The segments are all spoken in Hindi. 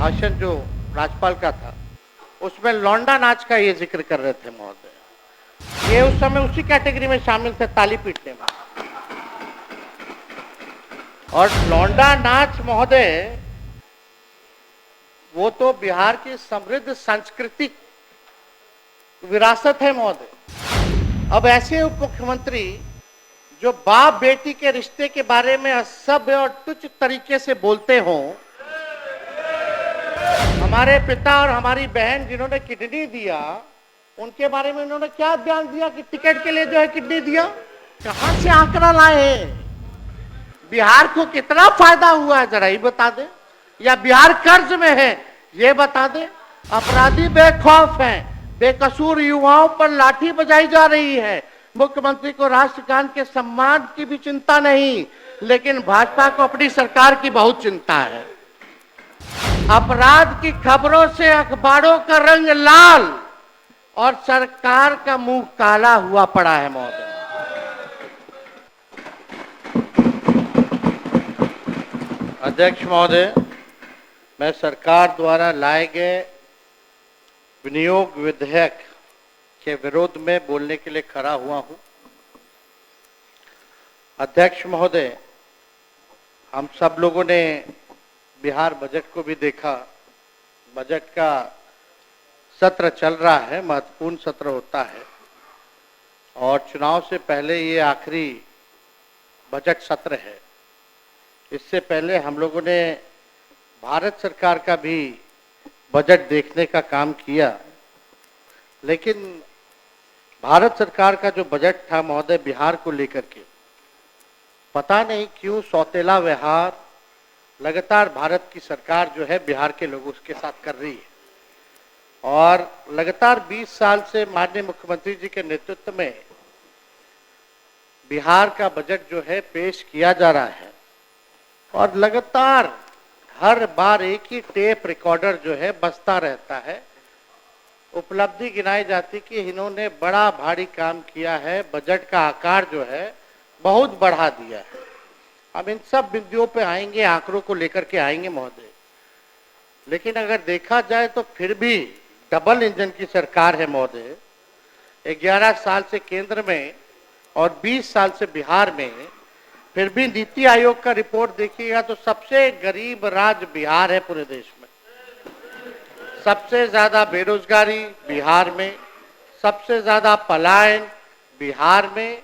भाषण जो राज्यपाल का था उसमें लौंडा नाच का ये जिक्र कर रहे थे महोदय। ये उस समय उसी कैटेगरी में शामिल थे, ताली पीटने में। और लौंडा नाच महोदय वो तो बिहार की समृद्ध सांस्कृतिक विरासत है महोदय। अब ऐसे उप मुख्यमंत्री जो बाप बेटी के रिश्ते के बारे में असभ्य और तुच्छ तरीके से बोलते हो, हमारे पिता और हमारी बहन जिन्होंने किडनी दिया उनके बारे में उन्होंने क्या बयान दिया कि टिकट के लिए जो है किडनी दिया। कहां से आंकड़ा लाए? बिहार को कितना फायदा हुआ है जरा ही बता दे, या बिहार कर्ज में है ये बता दे। अपराधी बेखौफ हैं, बेकसूर युवाओं पर लाठी बजाई जा रही है। मुख्यमंत्री को राष्ट्रगान के सम्मान की भी चिंता नहीं, लेकिन भाजपा को अपनी सरकार की बहुत चिंता है। अपराध की खबरों से अखबारों का रंग लाल और सरकार का मुंह काला हुआ पड़ा है महोदय। अध्यक्ष महोदय, मैं सरकार द्वारा लाए गए विनियोग विधेयक के विरोध में बोलने के लिए खड़ा हुआ हूं। अध्यक्ष महोदय, हम सब लोगों ने बिहार बजट को भी देखा। बजट का सत्र चल रहा है, महत्वपूर्ण सत्र होता है और चुनाव से पहले ये आखिरी बजट सत्र है। इससे पहले हम लोगों ने भारत सरकार का भी बजट देखने का काम किया, लेकिन भारत सरकार का जो बजट था महोदय बिहार को लेकर के, पता नहीं क्यों सौतेला व्यवहार लगातार भारत की सरकार जो है बिहार के लोगों के साथ कर रही है। और लगातार 20 साल से माननीय मुख्यमंत्री जी के नेतृत्व में बिहार का बजट जो है पेश किया जा रहा है और लगातार हर बार एक ही टेप रिकॉर्डर जो है बजता रहता है। उपलब्धि गिनाई जाती कि इन्होंने बड़ा भारी काम किया है, बजट का आकार जो है बहुत बढ़ा दिया है। हम इन सब बिंदुओं पे आएंगे, आंकड़ों को लेकर के आएंगे महोदय। लेकिन अगर देखा जाए तो फिर भी डबल इंजन की सरकार है महोदय। 11 साल से केंद्र में और 20 साल से बिहार में, फिर भी नीति आयोग का रिपोर्ट देखिएगा तो सबसे गरीब राज्य बिहार है पूरे देश में। सबसे ज्यादा बेरोजगारी बिहार में, सबसे ज्यादा पलायन बिहार में,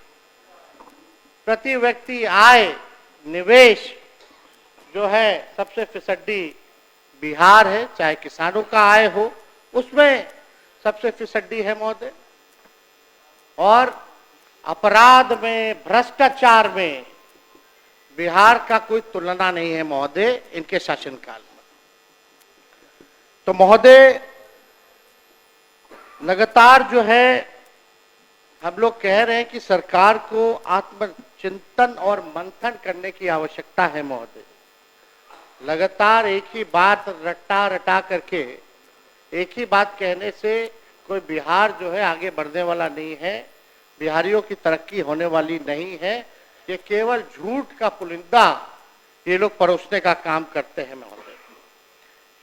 प्रति व्यक्ति आय निवेश जो है सबसे फिसड्डी बिहार है। चाहे किसानों का आय हो उसमें सबसे फिसड्डी है महोदय। और अपराध में, भ्रष्टाचार में बिहार का कोई तुलना नहीं है महोदय इनके शासनकाल में। तो महोदय लगातार जो है हम लोग कह रहे हैं कि सरकार को आत्मचिंतन और मंथन करने की आवश्यकता है महोदय। लगातार एक ही बात रटा करके एक ही बात कहने से कोई बिहार जो है आगे बढ़ने वाला नहीं है, बिहारियों की तरक्की होने वाली नहीं है। ये केवल झूठ का पुलिंदा ये लोग परोसने का काम करते हैं महोदय।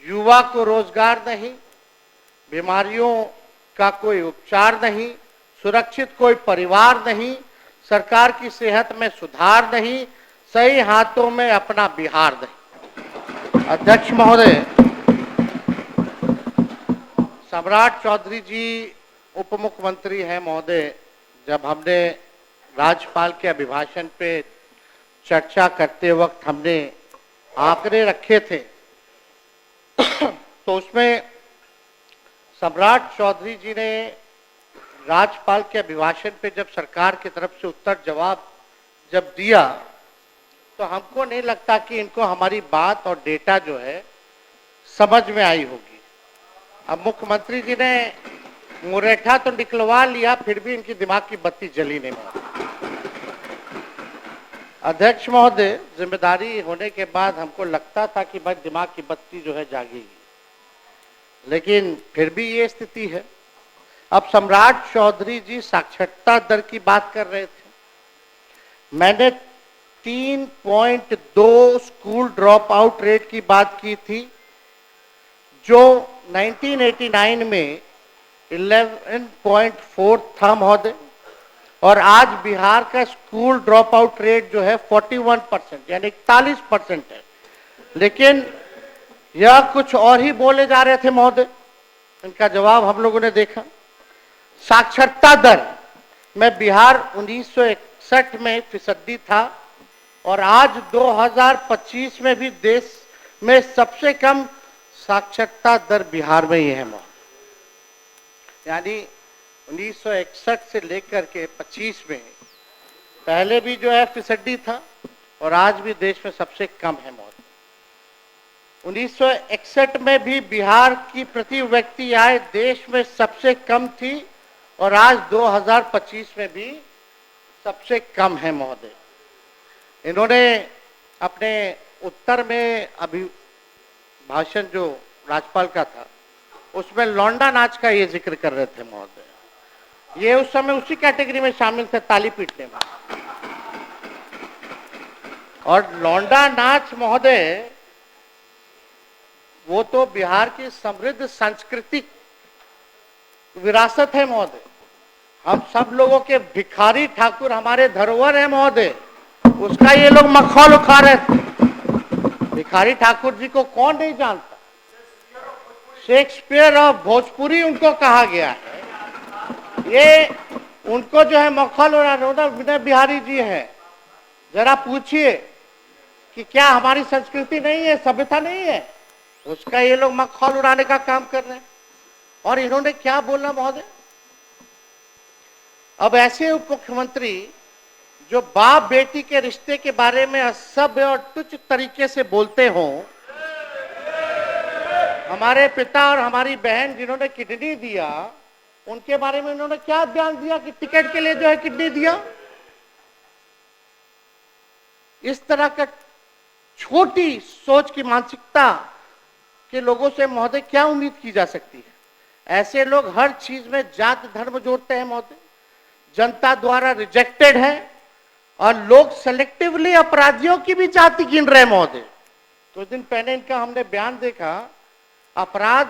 युवा को रोजगार नहीं, बीमारियों का कोई उपचार नहीं, सुरक्षित कोई परिवार नहीं, सरकार की सेहत में सुधार नहीं, सही हाथों में अपना बिहार नहीं। अध्यक्ष महोदय, सम्राट चौधरी जी उप मुख्यमंत्री हैं महोदय। जब हमने राज्यपाल के अभिभाषण पे चर्चा करते वक्त हमने आंकड़े रखे थे तो उसमें सम्राट चौधरी जी ने राज्यपाल के अभिभाषण पे जब सरकार की तरफ से उत्तर जवाब जब दिया तो हमको नहीं लगता कि इनको हमारी बात और डेटा जो है समझ में आई होगी। अब मुख्यमंत्री जी ने मुरेठा तो निकलवा लिया, फिर भी इनकी दिमाग की बत्ती जली नहीं। अध्यक्ष महोदय, जिम्मेदारी होने के बाद हमको लगता था कि भाई दिमाग की बत्ती जो है जागेगी, लेकिन फिर भी ये स्थिति है। अब सम्राट चौधरी जी साक्षरता दर की बात कर रहे थे। मैंने 3.2 स्कूल ड्रॉप आउट रेट की बात की थी। जो 1989 में 11.4 था महोदय, और आज बिहार का स्कूल ड्रॉप आउट रेट जो है 41% यानी 41% है। लेकिन यह कुछ और ही बोले जा रहे थे महोदय, इनका जवाब हम लोगों ने देखा। साक्षरता दर में बिहार 1961 में फीसदी था और आज 2025 में भी देश में सबसे कम साक्षरता दर बिहार में ही है महोदय। यानी 1961 से लेकर के 25 में पहले भी जो है फीसदी था और आज भी देश में सबसे कम है महोदय। 1961 में भी बिहार की प्रति व्यक्ति आय देश में सबसे कम थी और आज 2025 में भी सबसे कम है महोदय। इन्होंने अपने उत्तर में अभी भाषण जो राज्यपाल का था उसमें लौंडा नाच का ये जिक्र कर रहे थे महोदय। ये उस समय उसी कैटेगरी में शामिल थे, ताली पीटने में। और लौंडा नाच महोदय वो तो बिहार की समृद्ध सांस्कृतिक विरासत है महोदय। हम सब लोगों के भिखारी ठाकुर हमारे धरोहर है महोदय, उसका ये लोग मखौल उठा रहे थे। भिखारी ठाकुर जी को कौन नहीं जानता? शेक्सपियर ऑफ भोजपुरी उनको कहा गया है। ये उनको जो है मखौल उड़ाना विनय बिहारी जी है। जरा पूछिए कि क्या हमारी संस्कृति नहीं है, सभ्यता नहीं है? उसका ये लोग मखौल उड़ाने का काम कर रहे हैं। और इन्होंने क्या बोला महोदय? अब ऐसे उप मुख्यमंत्री जो बाप बेटी के रिश्ते के बारे में असभ्य और तुच्छ तरीके से बोलते हों, हमारे पिता और हमारी बहन जिन्होंने किडनी दिया उनके बारे में उन्होंने क्या बयान दिया कि टिकट के लिए जो है किडनी दिया। इस तरह का छोटी सोच की मानसिकता के लोगों से महोदय क्या उम्मीद की जा सकती है? ऐसे लोग हर चीज में जात धर्म जोड़ते हैं महोदय, जनता द्वारा रिजेक्टेड है और लोग सेलेक्टिवली अपराधियों की भी जाति गिन रहे हैं महोदय। कुछ दिन पहले इनका हमने बयान देखा, अपराध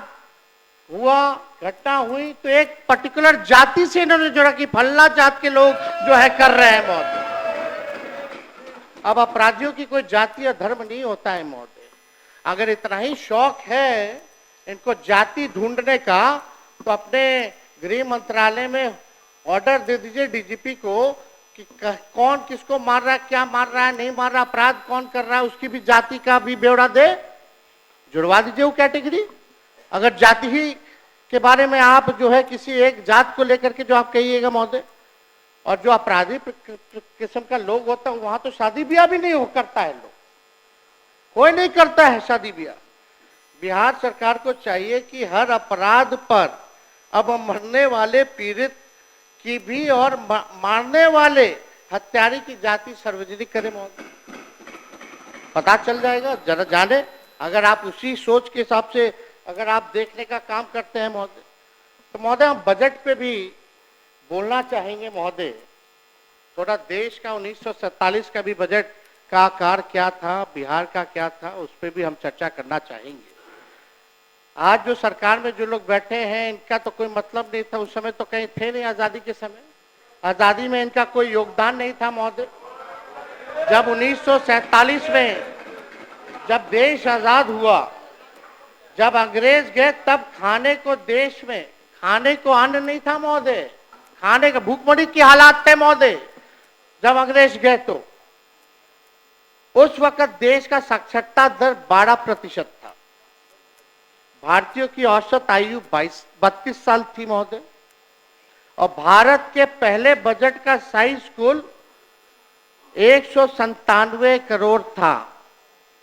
हुआ, घटना हुई तो एक पर्टिकुलर जाति से इन्होंने जोड़ा कि फल्ला जात के लोग जो है कर रहे हैं महोदय। अब अपराधियों की कोई जाति या धर्म नहीं होता है महोदय। अगर इतना ही शौक है इनको जाति ढूंढने का तो अपने गृह मंत्रालय में ऑर्डर दे दीजिए डीजीपी को कि कौन किसको मार रहा है, क्या मार रहा है, नहीं मार रहा, अपराध कौन कर रहा है, उसकी भी जाति का भी ब्यौरा दे, जुड़वा दीजिए वो कैटेगरी। अगर जाति ही के बारे में आप जो है किसी एक जात को लेकर के जो आप कहिएगा महोदय, और जो अपराधी किस्म का लोग होता है वहां तो शादी ब्याह भी नहीं हो करता है, लोग कोई नहीं करता है शादी ब्याह। बिहार सरकार को चाहिए कि हर अपराध पर अब मरने वाले पीड़ित की भी और मारने वाले हत्यारे की जाति सार्वजनिक करे महोदय, पता चल जाएगा। जरा जाने, अगर आप उसी सोच के हिसाब से अगर आप देखने का काम करते हैं महोदय, तो महोदय हम बजट पे भी बोलना चाहेंगे महोदय। थोड़ा देश का 1947 का भी बजट का आकार क्या था, बिहार का क्या था, उस पर भी हम चर्चा करना चाहेंगे। आज जो सरकार में जो लोग बैठे हैं इनका तो कोई मतलब नहीं था, उस समय तो कहीं थे नहीं। आजादी के समय आजादी में इनका कोई योगदान नहीं था महोदय। जब 1947 में जब देश आजाद हुआ, जब अंग्रेज गए तब खाने को देश में खाने को अन्न नहीं था महोदय, खाने का भूखमरी की हालात थे महोदय। जब अंग्रेज गए तो उस वक्त देश का साक्षरता दर 12% था। भारतीयों की औसत आयु 32 साल थी महोदय। और भारत के पहले बजट का साइज कुल 197 करोड़ था।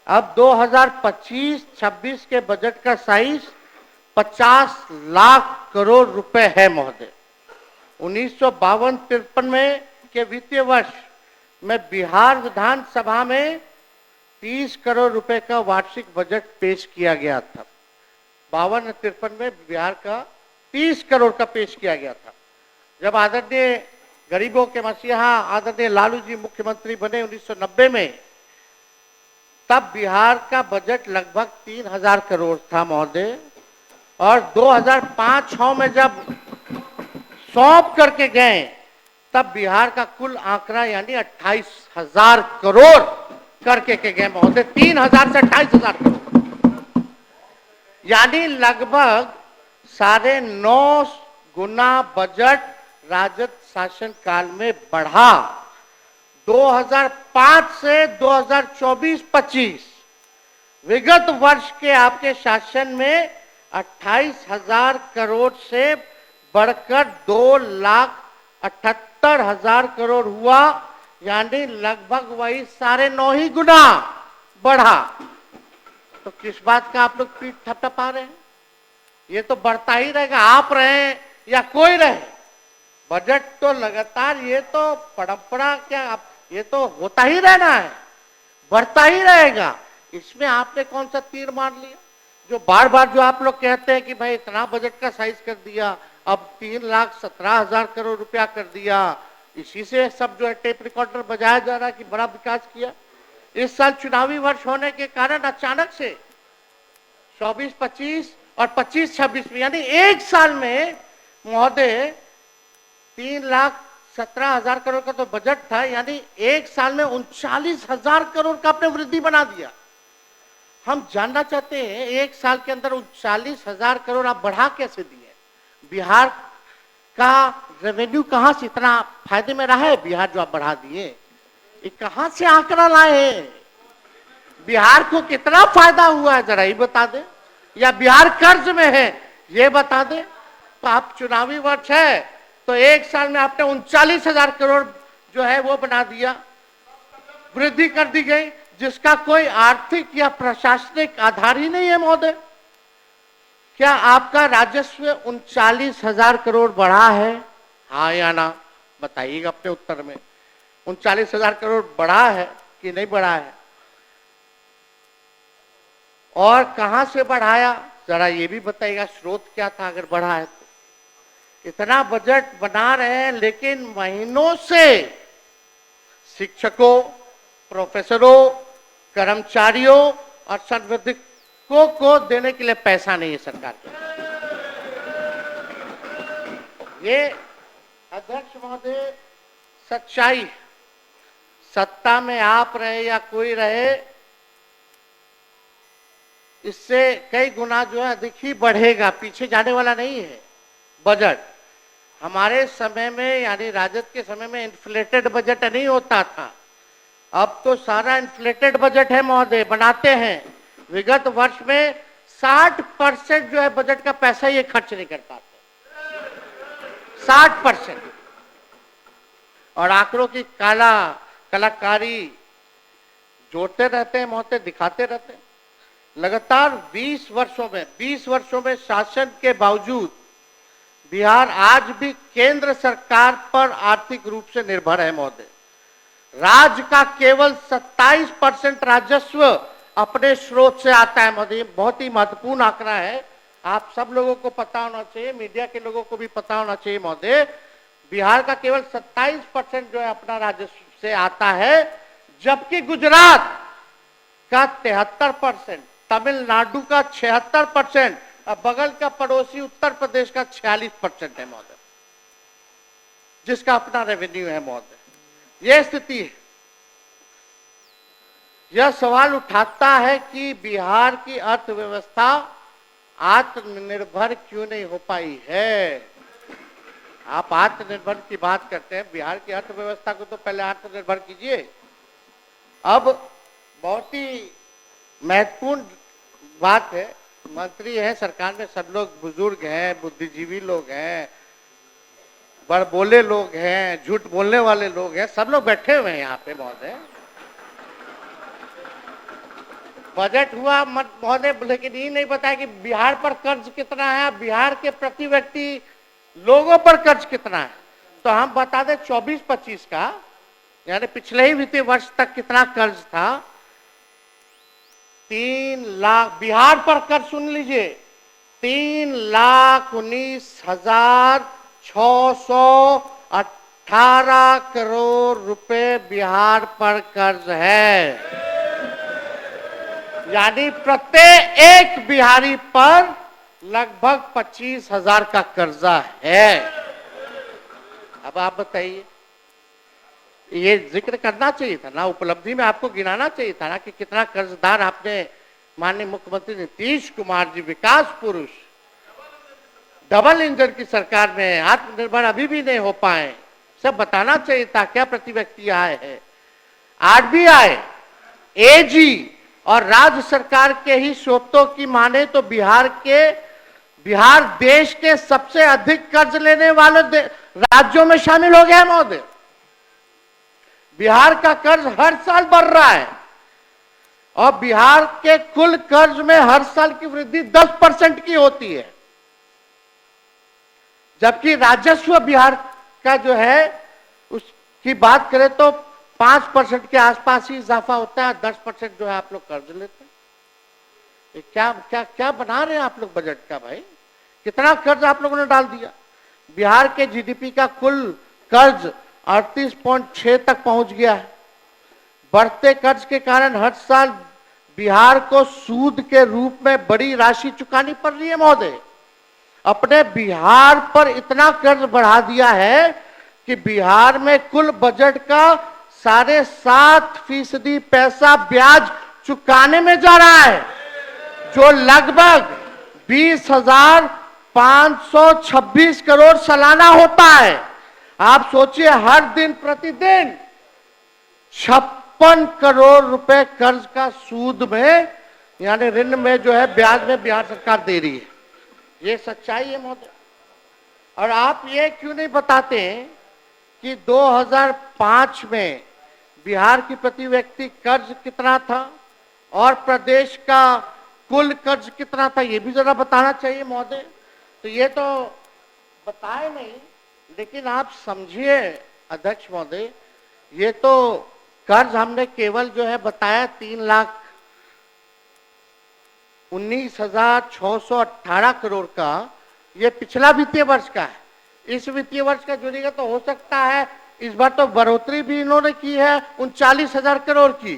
अब 2025-26 के बजट का साइज 50 लाख करोड़ रुपए है महोदय। 1952-53 में के वित्तीय वर्ष में बिहार विधानसभा में 30 करोड़ रुपए का वार्षिक बजट पेश किया गया था। 52-53 में बिहार का 30 करोड़ का पेश किया गया था। जब आदरणीय गरीबों के मसीहा आदरणीय लालू जी मुख्यमंत्री बने 1990 में, तब बिहार का बजट लगभग 3000 करोड़ था महोदय। और 2005-06 में जब सौंप करके गए तब बिहार का कुल आंकड़ा यानी 28,000 करोड़ करके के गए महोदय। 3,000 से 28,000 करोड़, यानी लगभग 9.5 गुना बजट राजद शासन काल में बढ़ा। 2005 से 2024-25 विगत वर्ष के आपके शासन में 28,000 करोड़ से बढ़कर 2,78,000 करोड़ हुआ, यानी लगभग वही 9.5 ही गुना बढ़ा। तो किस बात का आप लोग पीठ थपथपा रहे हैं? ये तो बढ़ता ही रहेगा, आप रहे या कोई रहे। बजट तो लगातार, ये तो परंपरा क्या, ये तो होता ही रहना है, बढ़ता ही रहेगा। इसमें आपने कौन सा तीर मार लिया? जो बार बार जो आप लोग कहते हैं कि भाई इतना बजट का साइज कर दिया, अब 3,17,000 करोड़ रुपया कर दिया, इसी से सब जो है टेप रिकॉर्डर बजाया जा रहा है कि बड़ा विकास किया। इस साल चुनावी वर्ष होने के कारण अचानक से 24-25 और 25-26 में, यानी एक साल में महोदय 3,17,000 करोड़ का तो बजट था, यानी एक साल में 39,000 करोड़ का आपने वृद्धि बना दिया। हम जानना चाहते हैं एक साल के अंदर 39,000 करोड़ आप बढ़ा कैसे दिए? बिहार का रेवेन्यू कहां से इतना फायदे में रहा है? बिहार जो आप बढ़ा दिए, ये कहां से आंकड़ा लाए हैं? बिहार को कितना फायदा हुआ है जरा ये बता दें, या बिहार कर्ज में है ये बता दें। तो आप चुनावी वर्ष है तो एक साल में आपने 39,000 करोड़ जो है वो बना दिया, वृद्धि कर दी गई, जिसका कोई आर्थिक या प्रशासनिक आधार ही नहीं है महोदय। क्या आपका राजस्व 39,000 करोड़ बढ़ा है? हाँ या ना बताइएगा अपने उत्तर में। 39,000 करोड़ बढ़ा है कि नहीं बढ़ा है? और कहां से बढ़ाया जरा ये भी बताइएगा, स्रोत क्या था अगर बढ़ा है तो? इतना बजट बना रहे हैं लेकिन महीनों से शिक्षकों, प्रोफेसरों, कर्मचारियों और संविधिकों को देने के लिए पैसा नहीं है सरकार के। ये अध्यक्ष महोदय सच्चाई, सत्ता में आप रहे या कोई रहे, इससे कई गुना जो है अधिक ही बढ़ेगा, पीछे जाने वाला नहीं है बजट। हमारे समय में यानी राजद के समय में इन्फ्लेटेड बजट नहीं होता था, अब तो सारा इन्फ्लेटेड बजट है महोदय, बनाते हैं। विगत वर्ष में 60% जो है बजट का पैसा ये खर्च नहीं कर पाते, 60%। और आंकड़ों की कलाकारी जोड़ते रहते हैं महोदय, दिखाते रहते हैं। लगातार 20 वर्षों में शासन के बावजूद बिहार आज भी केंद्र सरकार पर आर्थिक रूप से निर्भर है महोदय। राज्य का केवल 27% राजस्व अपने स्रोत से आता है महोदय। बहुत ही महत्वपूर्ण आंकड़ा है, आप सब लोगों को पता होना चाहिए, मीडिया के लोगों को भी पता होना चाहिए महोदय। बिहार का केवल 27% जो है अपना राजस्व से आता है, जबकि गुजरात का 73%, तमिलनाडु का 76% और बगल का पड़ोसी उत्तर प्रदेश का 46% है महोदय, जिसका अपना रेवेन्यू है महोदय। यह स्थिति है। यह सवाल उठाता है कि बिहार की अर्थव्यवस्था आत्मनिर्भर क्यों नहीं हो पाई है? आप आत्मनिर्भर की बात करते हैं, बिहार की अर्थव्यवस्था को तो पहले आत्मनिर्भर कीजिए। अब बहुत ही महत्वपूर्ण बात है, मंत्री हैं सरकार में, सब लोग बुजुर्ग हैं, बुद्धिजीवी लोग हैं, बड़बोले लोग हैं, झूठ बोलने वाले लोग हैं, सब लोग बैठे हुए हैं यहाँ पे महोदय। बजट हुआ महोदय, लेकिन ये नहीं बताया कि बिहार पर कर्ज कितना है, बिहार के प्रति व्यक्ति लोगों पर कर्ज कितना है। तो हम बता दें 24-25 का, यानी पिछले ही वित्तीय वर्ष तक कितना कर्ज था। 3 लाख बिहार पर कर्ज, सुन लीजिए, 3,19,618 करोड़ रुपए बिहार पर कर्ज है। यानी प्रत्येक एक बिहारी पर लगभग 25,000 का कर्जा है। अब आप बताइए, ये जिक्र करना चाहिए था ना, उपलब्धि में आपको गिनाना चाहिए था ना कि कितना कर्जदार आपने, माननीय मुख्यमंत्री नीतीश कुमार जी विकास पुरुष, डबल इंजन की सरकार में आत्मनिर्भर अभी भी नहीं हो पाए, सब बताना चाहिए था। क्या प्रति व्यक्ति आय है। आरबीआई, एजी और राज्य सरकार के ही स्रोतों की माने तो बिहार देश के सबसे अधिक कर्ज लेने वाले राज्यों में शामिल हो गया महोदय। बिहार का कर्ज हर साल बढ़ रहा है और बिहार के कुल कर्ज में हर साल की वृद्धि 10% की होती है, जबकि राजस्व बिहार का जो है उसकी बात करें तो 5% के आसपास ही इजाफा होता है, 10% जो है आप लोग कर्ज लेते हैं। ये क्या क्या क्या बना रहे हैं आप लोग बजट का भाई? कितना कर्ज आप लोगों ने डाल दिया। बिहार के जीडीपी का कुल कर्ज 38.6 तक पहुंच गया है। बढ़ते कर्ज के कारण हर साल बिहार को सूद के रूप में बड़ी राशि चुकानी पड़ रही है महोदय। अपने बिहार पर इतना कर्ज बढ़ा दिया है कि बिहार में कुल बजट का 7.5% पैसा ब्याज चुकाने में जा रहा है, जो लगभग 20,526 करोड़ सालाना होता है। आप सोचिए, हर दिन प्रतिदिन 56 करोड़ रुपए कर्ज का सूद में यानी ऋण में जो है ब्याज में बिहार सरकार दे रही है। ये सच्चाई है महोदय। और आप ये क्यों नहीं बताते कि 2005 में बिहार की प्रति व्यक्ति कर्ज कितना था और प्रदेश का कुल कर्ज कितना था, ये भी जरा बताना चाहिए महोदय। तो ये तो बताए नहीं, लेकिन आप समझिए अध्यक्ष महोदय, ये तो कर्ज हमने केवल जो है बताया 3,19,618 करोड़ का, ये पिछला वित्तीय वर्ष का है। इस वित्तीय वर्ष का जुड़ेगा तो हो सकता है इस बार तो बढ़ोतरी भी इन्होंने की है 39,000 करोड़ की।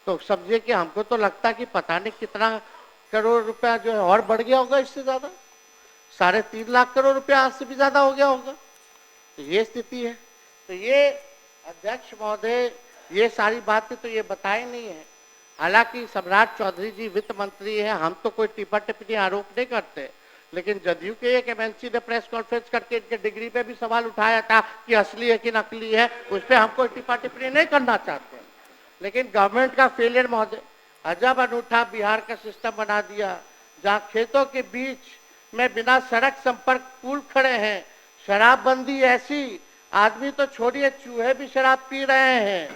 तो समझिए कि हमको तो लगता है कि पता नहीं कितना करोड़ रुपया जो है और बढ़ गया होगा, इससे ज्यादा 3.5 लाख करोड़ रुपया आज से भी ज्यादा हो गया होगा। तो ये स्थिति है। तो ये अध्यक्ष महोदय, ये सारी बातें तो ये बताई नहीं है। हालांकि सम्राट चौधरी जी वित्त मंत्री है, हम तो कोई टिप्पा टिप्पणी आरोप नहीं करते, लेकिन जदयू के एक एमएलसी ने प्रेस कॉन्फ्रेंस करके इनके डिग्री पे भी सवाल उठाया था कि असली है कि नकली है, उस पर हम कोई टिप्पा टिप्पणी नहीं करना चाहते। लेकिन गवर्नमेंट का फेलियर महोदय, अजब अनूठा बिहार का सिस्टम बना दिया, जहाँ खेतों के बीच में बिना सड़क संपर्क पुल खड़े हैं। शराबबंदी ऐसी, आदमी तो छोड़िए चूहे भी शराब पी रहे हैं।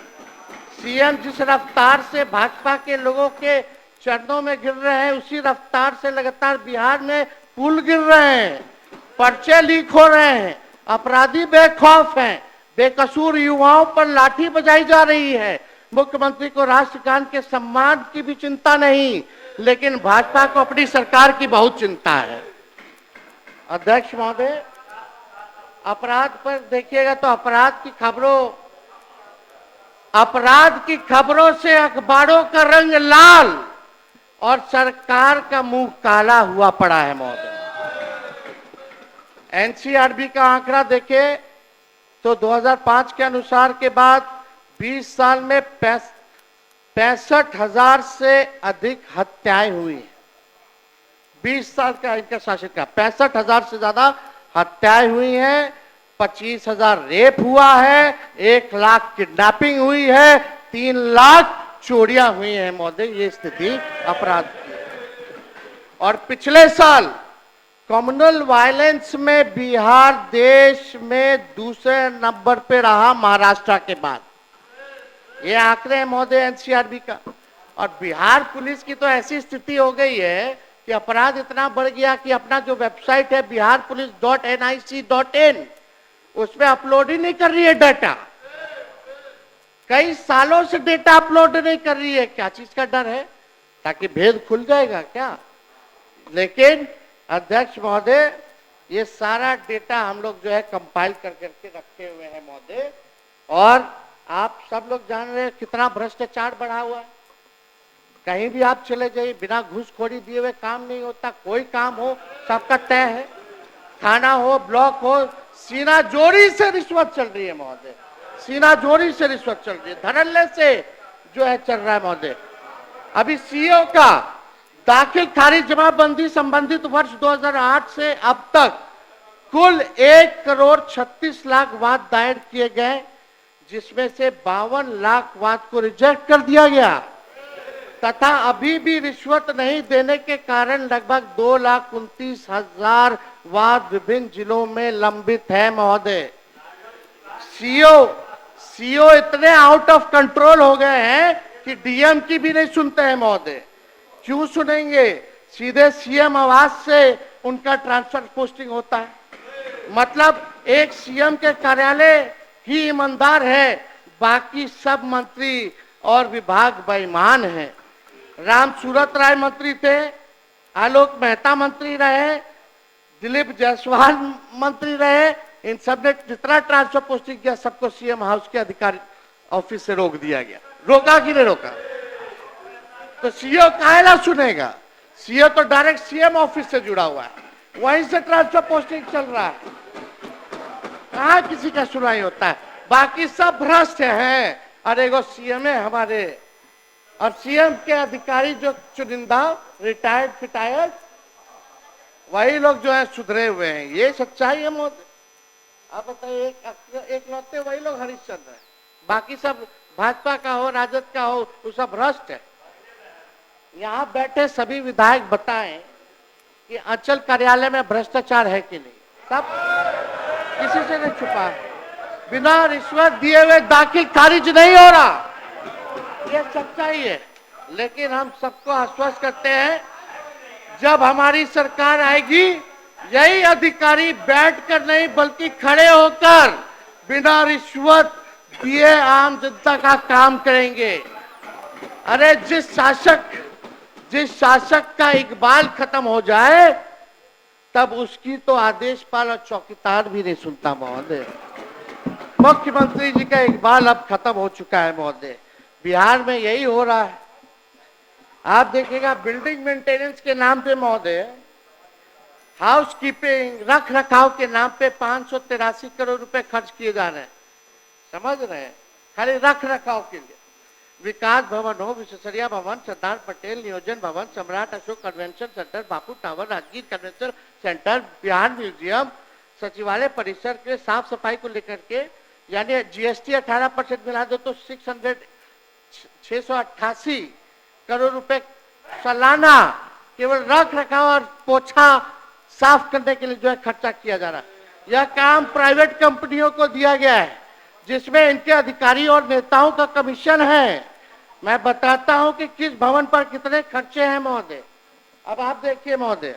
सीएम जिस रफ्तार से भाजपा के लोगों के चरणों में गिर रहे हैं, उसी रफ्तार से लगातार बिहार में पुल गिर रहे हैं, पर्चे लीक हो रहे हैं, अपराधी बेखौफ हैं, बेकसूर युवाओं पर लाठी बजाई जा रही है। मुख्यमंत्री को राष्ट्रगान के सम्मान की भी चिंता नहीं, लेकिन भाजपा को अपनी सरकार की बहुत चिंता है। अध्यक्ष महोदय, अपराध पर देखिएगा तो अपराध की खबरों से अखबारों का रंग लाल और सरकार का मुंह काला हुआ पड़ा है महोदय। एनसीआरबी का आंकड़ा देखें तो 2005 के अनुसार के बाद 20 साल में 65,000 से अधिक हत्याएं हुई हैं। 20 साल का इनका शासन का 65,000 से ज्यादा हत्याएं हुई हैं, 25,000 रेप हुआ है, 1 लाख किडनैपिंग हुई है, 3 लाख चोरियां हुई हैं महोदय। ये स्थिति अपराध की है। और पिछले साल कम्युनल वायलेंस में बिहार देश में दूसरे नंबर पे रहा महाराष्ट्र के बाद। ये आंकड़े हैं महोदय एनसीआरबी का। और बिहार पुलिस की तो ऐसी स्थिति हो गई है कि अपराध इतना बढ़ गया कि अपना जो वेबसाइट है biharpolice.nic.in, उसमें अपलोड ही नहीं कर रही है डाटा। कई सालों से डेटा अपलोड नहीं कर रही है। क्या चीज का डर है? ताकि भेद खुल जाएगा क्या? लेकिन अध्यक्ष महोदय, ये सारा डेटा हम लोग जो है कंपाइल करके रखे हुए हैं महोदय। और आप सब लोग जान रहे हैं कितना भ्रष्टाचार बढ़ा हुआ है। कहीं भी आप चले जाइए, बिना घूसखोरी दिए हुए काम नहीं होता। कोई काम हो सबका तय है, थाना हो, ब्लॉक हो, सीना जोरी से रिश्वत चल रही है महोदय, सीना जोरी से रिश्वत चल रही है, धड़ल्ले से जो है चल रहा है महोदय। अभी सीओ का दाखिल खारिज जमाबंदी संबंधित वर्ष 2008 से अब तक कुल 1,36,00,000 वाद दायर किए गए, जिसमें से 52 लाख वाद को रिजेक्ट कर दिया गया तथा अभी भी रिश्वत नहीं देने के कारण लगभग 2,29,000 वाद विभिन्न जिलों में लंबित है महोदय। सीओ इतने आउट ऑफ कंट्रोल हो गए हैं कि डीएम की भी नहीं सुनते हैं महोदय। क्यों सुनेंगे? सीधे सीएम आवास से उनका ट्रांसफर पोस्टिंग होता है। मतलब एक सीएम के कार्यालय ही ईमानदार है, बाकी सब मंत्री और विभाग बेईमान हैं। राम सूरत राय मंत्री थे, आलोक मेहता मंत्री रहे, दिलीप जायसवाल मंत्री रहे, इन सब ने जितना ट्रांसफर पोस्टिंग किया सबको सीएम हाउस के अधिकारी ऑफिस से रोक दिया गया। रोका कि नहीं रोका? तो सीओ काहे ना सुनेगा? सीओ तो डायरेक्ट सीएम ऑफिस से जुड़ा हुआ है, वहीं से ट्रांसफर पोस्टिंग चल रहा है। कहाँ किसी का सुनाई होता है? बाकी सब भ्रष्ट हैं। अरे वो सीएम है हमारे, और सीएम के अधिकारी जो चुनिंदा रिटायर्ड फिटायर्ड, वही लोग जो है सुधरे हुए हैं। ये सच्चाई है मोदी। आप बताइए, एक लौटे वही लोग हरिश्चंद्र है, बाकी सब भाजपा का हो, राजद का हो, वो सब भ्रष्ट है। यहाँ बैठे सभी विधायक बताएं कि अंचल कार्यालय में भ्रष्टाचार है कि नहीं। सब किसी से नहीं छुपा, बिना रिश्वत दिए हुए दाखिल खारिज नहीं हो रहा, ये सच्चाई है। लेकिन हम सबको आश्वस्त करते हैं, जब हमारी सरकार आएगी यही अधिकारी बैठकर नहीं बल्कि खड़े होकर बिना रिश्वत दिए आम जनता का काम करेंगे। अरे जिस शासक का इकबाल खत्म हो जाए तब उसकी तो आदेशपाल और चौकीदार भी नहीं सुनता महोदय। मुख्यमंत्री जी का इकबाल अब खत्म हो चुका है महोदय। बिहार में यही हो रहा है। आप देखिएगा, बिल्डिंग मेंटेनेंस के नाम पे महोदय, हाउस कीपिंग रख रखाव के नाम पे 583 करोड़ रुपए खर्च किए जा रहे हैं। समझ रहे हैं? खाली रख रखाव के लिए। विकास भवन हो, विश्वेश्वरैया भवन, Sardar Patel Niyojan Bhavan, Samrat Ashok convention centre, Bapu tower, Rajgir convention centre, Bihar museum, सचिवालय परिसर के साफ सफाई को लेकर के, यानी जीएसटी 18% मिला दो तो 688 करोड़ रुपए सालाना केवल रख रखाव और पोछा साफ करने के लिए जो है खर्चा किया जा रहा है। यह काम प्राइवेट कंपनियों को दिया गया है, जिसमें इनके अधिकारी और नेताओं का कमीशन है। मैं बताता हूं कि किस भवन पर कितने खर्चे हैं महोदय। अब आप देखिए महोदय,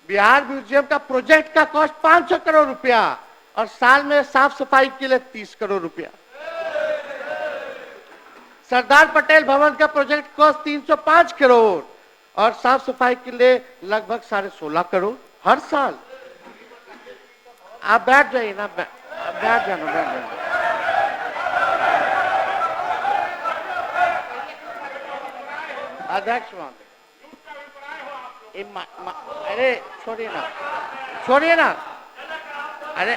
बिहार म्यूजियम का प्रोजेक्ट का कॉस्ट 500 करोड़ रुपया और साल में साफ सफाई के लिए 30 करोड़ रुपया। सरदार पटेल भवन का प्रोजेक्ट कॉस्ट 305 करोड़ और साफ सफाई के लिए लगभग 16.5 करोड़ हर साल। आप बैठ जाइए ना, बैठ जाना। अध्यक्ष महोदय, अरे छोड़िए ना। अरे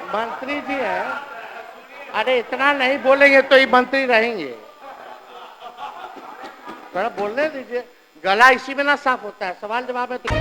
मंत्री जी है, अरे इतना नहीं बोलेंगे तो ये मंत्री रहेंगे। थोड़ा बोलने दीजिए, गला इसी में ना साफ होता है, सवाल जवाब में तो